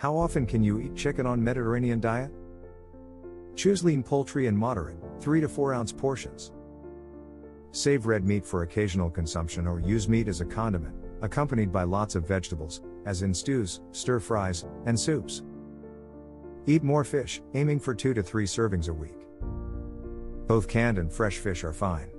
How often can you eat chicken on Mediterranean diet? Choose lean poultry in moderate, 3 to 4 ounce portions. Save red meat for occasional consumption or use meat as a condiment, accompanied by lots of vegetables, as in stews, stir-fries, and soups. Eat more fish, aiming for 2 to 3 servings a week. Both canned and fresh fish are fine.